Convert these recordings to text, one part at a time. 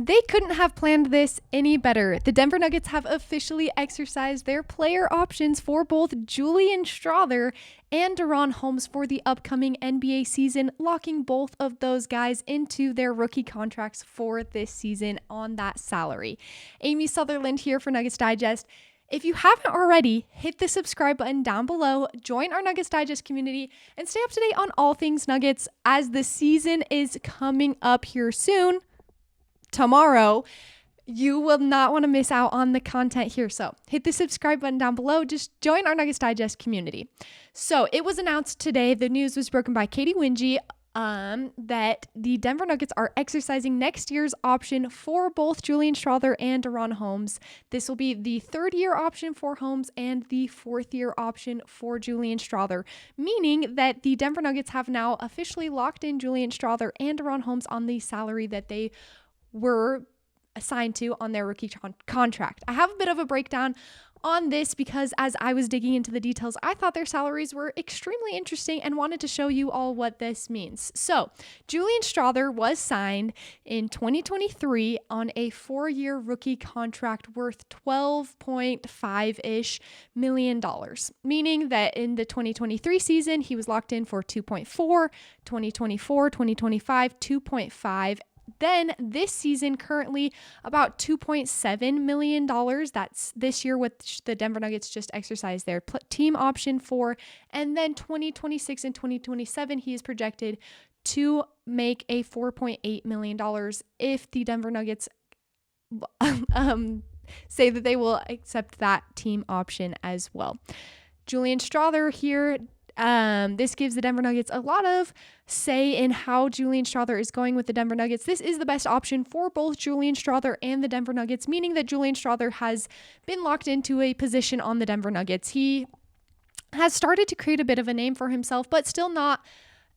They couldn't have planned this any better. The Denver Nuggets have officially exercised their player options for both Julian Strawther and DaRon Holmes for the upcoming NBA season, locking both of those guys into their rookie contracts for this season on that salary. Amy Sutherland here for Nuggets Digest. If you haven't already, hit the subscribe button down below, join our Nuggets Digest community, and stay up to date on all things Nuggets as the season is coming up here soon. Tomorrow, you will not want to miss out on the content here. So hit the subscribe button down below. Just join our Nuggets Digest community. So it was announced today, the news was broken by Katie Wingy, that the Denver Nuggets are exercising next year's option for both Julian Strawther and DaRon Holmes. This will be the third-year option for Holmes and the fourth-year option for Julian Strawther, meaning that the Denver Nuggets have now officially locked in Julian Strawther and DaRon Holmes on the salary that they were assigned to on their rookie contract. I have a bit of a breakdown on this because as I was digging into the details, I thought their salaries were extremely interesting and wanted to show you all what this means. So Julian Strawther was signed in 2023 on a 4-year rookie contract worth $12.5-ish million, meaning that in the 2023 season, he was locked in for 2.4, 2024, 2025, 2.5. Then this season, currently about $2.7 million. That's this year, which the Denver Nuggets just exercised their team option for. And then 2026 and 2027, he is projected to make a $4.8 million if the Denver Nuggets say that they will accept that team option as well. Julian Strawther here. This gives the Denver Nuggets a lot of say in how Julian Strawther is going with the Denver Nuggets. This is the best option for both Julian Strawther and the Denver Nuggets, meaning that Julian Strawther has been locked into a position on the Denver Nuggets. He has started to create a bit of a name for himself, but still not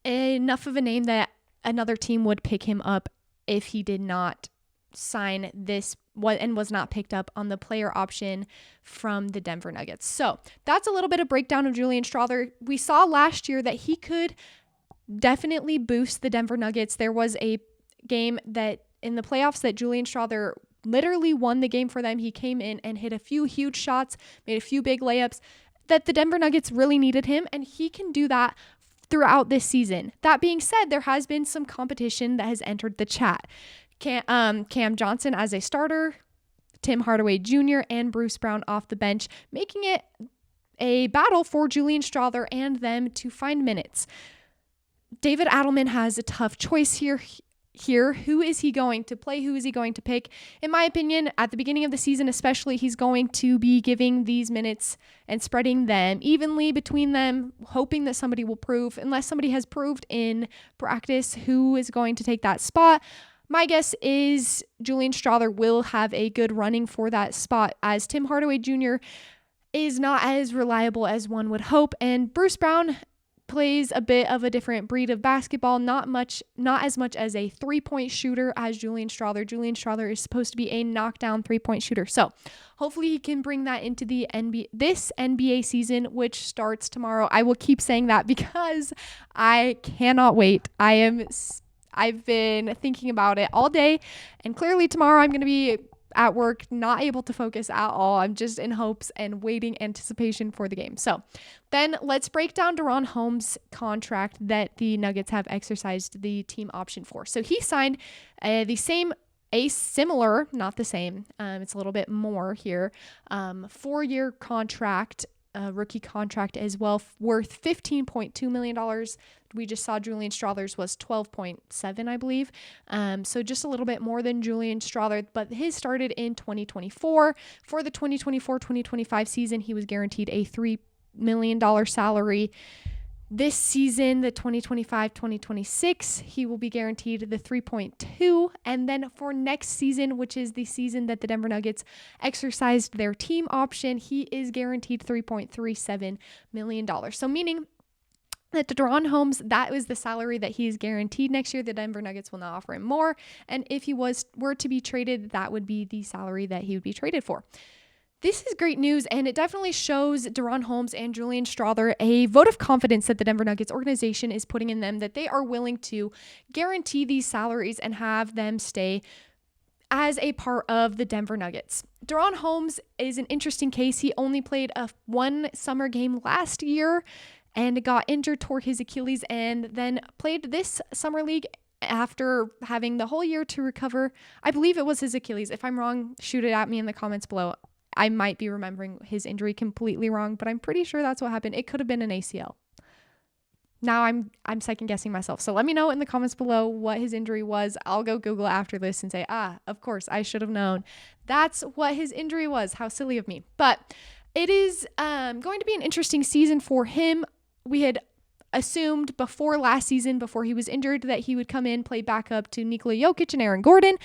enough of a name that another team would pick him up if he did not sign this and was not picked up on the player option from the Denver Nuggets. So that's a little bit of breakdown of Julian Strawther. We saw last year that he could definitely boost the Denver Nuggets. There was a game that in the playoffs that Julian Strawther literally won the game for them. He came in and hit a few huge shots, made a few big layups that the Denver Nuggets really needed him, and he can do that throughout this season. That being said, there has been some competition that has entered the chat. Cam Johnson as a starter, Tim Hardaway Jr., and Bruce Brown off the bench, making it a battle for Julian Strawther and them to find minutes. David Adelman has a tough choice here. Who is he going to play? Who is he going to pick? In my opinion, at the beginning of the season especially, he's going to be giving these minutes and spreading them evenly between them, hoping that somebody will prove, unless somebody has proved in practice who is going to take that spot. My guess is Julian Strawther will have a good running for that spot, as Tim Hardaway Jr. is not as reliable as one would hope, and Bruce Brown plays a bit of a different breed of basketball, not as much as a three-point shooter as Julian Strawther. Julian Strawther is supposed to be a knockdown three-point shooter, so hopefully he can bring that into the this NBA season, which starts tomorrow. I will keep saying that because I cannot wait. I've been thinking about it all day, and clearly tomorrow I'm going to be at work, not able to focus at all. I'm just in hopes and waiting anticipation for the game. So then let's break down DaRon Holmes' contract that the Nuggets have exercised the team option for. So he signed similar, not the same, it's a little bit more here, 4-year contract, rookie contract as well, worth $15.2 million. We just saw Julian Strawther's was 12.7, I believe. So just a little bit more than Julian Strawther, but his started in 2024. For the 2024-2025 season, he was guaranteed a $3 million salary. This season, the 2025-2026, he will be guaranteed the 3.2. And then for next season, which is the season that the Denver Nuggets exercised their team option, he is guaranteed $3.37 million. So meaning that DaRon Holmes, that was the salary that he is guaranteed next year. The Denver Nuggets will not offer him more. And if he were to be traded, that would be the salary that he would be traded for. This is great news, and it definitely shows DaRon Holmes and Julian Strawther a vote of confidence that the Denver Nuggets organization is putting in them, that they are willing to guarantee these salaries and have them stay as a part of the Denver Nuggets. DaRon Holmes is an interesting case. He only played one summer game last year and got injured, tore his Achilles, and then played this summer league after having the whole year to recover. I believe it was his Achilles. If I'm wrong, shoot it at me in the comments below. I might be remembering his injury completely wrong, but I'm pretty sure that's what happened. It could have been an ACL. Now I'm second guessing myself. So let me know in the comments below what his injury was. I'll go Google after this and say, of course, I should have known. That's what his injury was. How silly of me. But it is going to be an interesting season for him. We had assumed before last season, before he was injured, that he would come in, play backup to Nikola Jokić and Aaron Gordon.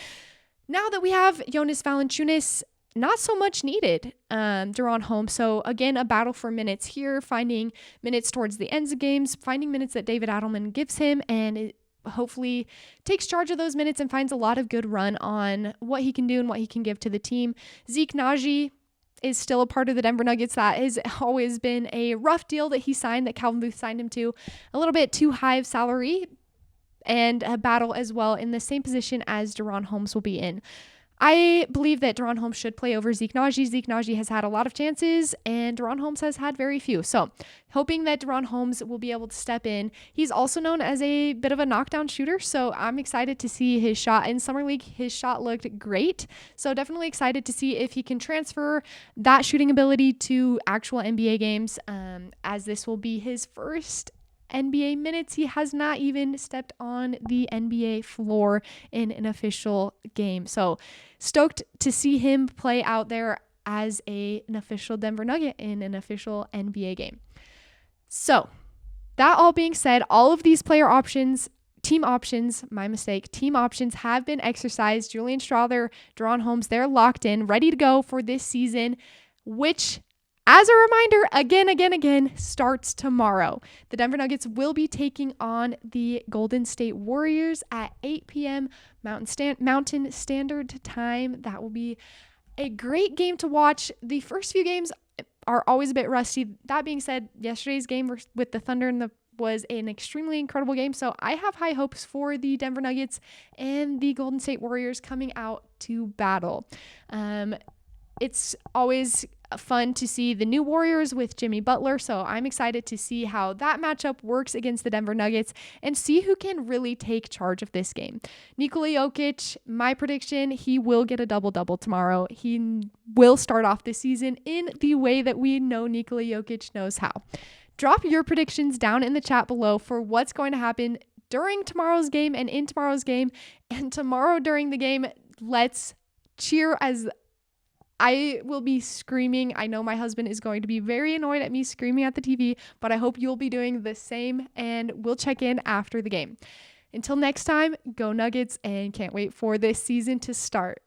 Now that we have Jonas Valanciunas, not so much needed, DaRon Holmes. So again, a battle for minutes here, finding minutes towards the ends of games, finding minutes that David Adelman gives him, and it hopefully takes charge of those minutes and finds a lot of good run on what he can do and what he can give to the team. Zeke Naji is still a part of the Denver Nuggets. That has always been a rough deal that he signed, that Calvin Booth signed him to. A little bit too high of salary, and a battle as well in the same position as DaRon Holmes will be in. I believe that DaRon Holmes should play over Zeke Naji. Zeke Naji has had a lot of chances, and DaRon Holmes has had very few. So hoping that DaRon Holmes will be able to step in. He's also known as a bit of a knockdown shooter, so I'm excited to see his shot. In Summer League, his shot looked great. So definitely excited to see if he can transfer that shooting ability to actual NBA games, as this will be his first NBA minutes. He has not even stepped on the NBA floor in an official game. So stoked to see him play out there as an official Denver Nugget in an official NBA game. So that all being said, all of these team options have been exercised. Julian Strawther, DaRon Holmes, they're locked in, ready to go for this season, which, as a reminder, again, starts tomorrow. The Denver Nuggets will be taking on the Golden State Warriors at 8 p.m. Mountain Standard Time. That will be a great game to watch. The first few games are always a bit rusty. That being said, yesterday's game with the Thunder was an extremely incredible game. So I have high hopes for the Denver Nuggets and the Golden State Warriors coming out to battle. It's always fun to see the new Warriors with Jimmy Butler, so I'm excited to see how that matchup works against the Denver Nuggets and see who can really take charge of this game. Nikola Jokić, my prediction, he will get a double-double tomorrow. He will start off the season in the way that we know Nikola Jokić knows how. Drop your predictions down in the chat below for what's going to happen during tomorrow's game and in tomorrow's game. And tomorrow during the game, let's cheer as I will be screaming. I know my husband is going to be very annoyed at me screaming at the TV, but I hope you'll be doing the same, and we'll check in after the game. Until next time, go Nuggets, and can't wait for this season to start.